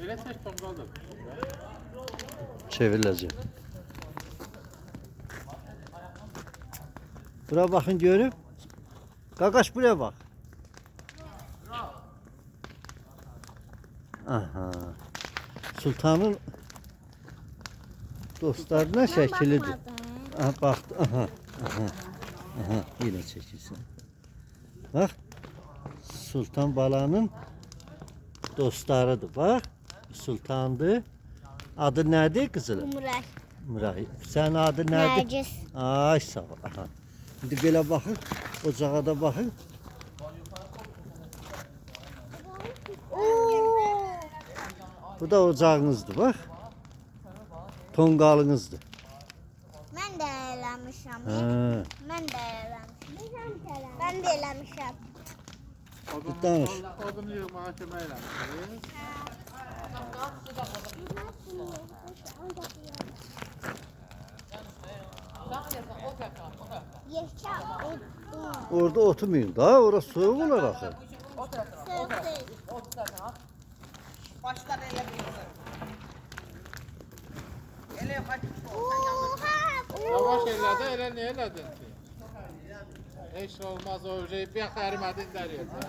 Elə seç tonqaldır. Çevriləcək. Bura bakın görüp. Qaqaş buraya bak. Aha. Sultanın dostlarına şəkilidir. Aha, baktı. Aha. Aha. Aha. Yine çekilsin. Bak. Sultan balanın dostlarıdır. Bak. Sultandı. Adı nedir kızım? Umray. Miray. Senin adın nedir? Nergis. Ay sağ ol. Aha. Şimdi belə baxın. Ocağa da baxın. Bu da ocağınızdır bak. Tonqalınızdır. Mən də eləmişəm. Ha. Mən də eləmişəm. Mən də eləmişəm. Danış. Odunu yığmağa kömək eləmişsiniz. Yeşil Orada oturmayın da. Orası soğuk olar axı. Başlar elə bilirsən. Elə qaçmış Yavaş elədi, elə niyə elədin ki? Heç olmaz o şey, bir xərimədin dəriyəcək.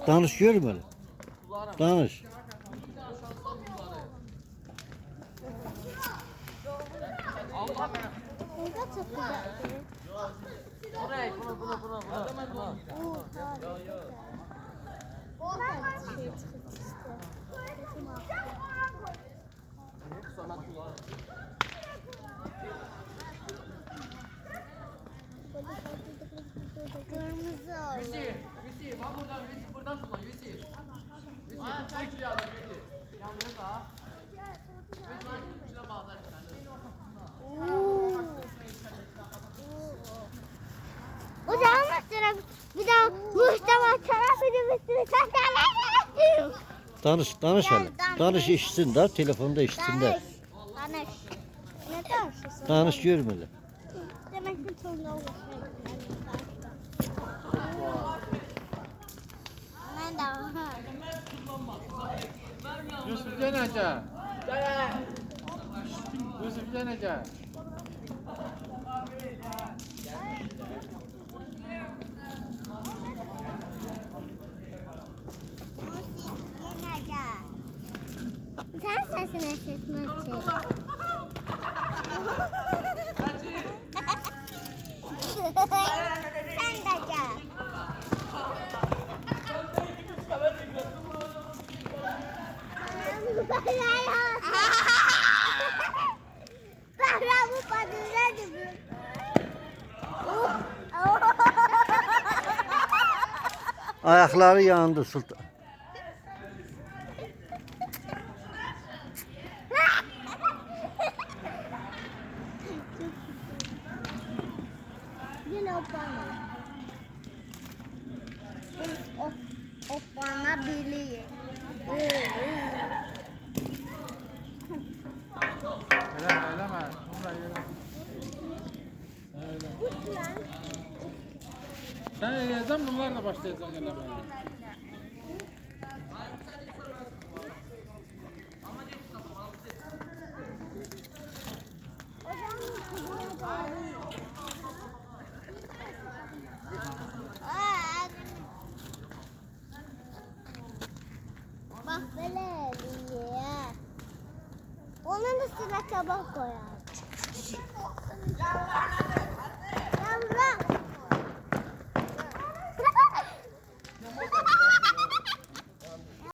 Danış görmeli. Danış. Burada çok güzel. Kırmızı oldu. O zaman bir daha Mustafa tarafını üstüne sakalım. Danış hele. Danış. Danış işitsin de. Telefonda işitsin de. Danış. Ne danışıyorsun? Danış görmeli. Demek ki sonunda olur. Ben de Yusuf necə? Yusuf necə? Sen sesini esitmek için. Sen de gel. Bahramı padına gibi. Ayakları yandı sultan. Yine o bana. O bana biliyor. Eləmə. Bunlar elə. Sən eləyəcəksən, bunlarla başlayacaqsan eləməyə. Bak böyle diye. Onun üstüne tabak koyar. Yavrum.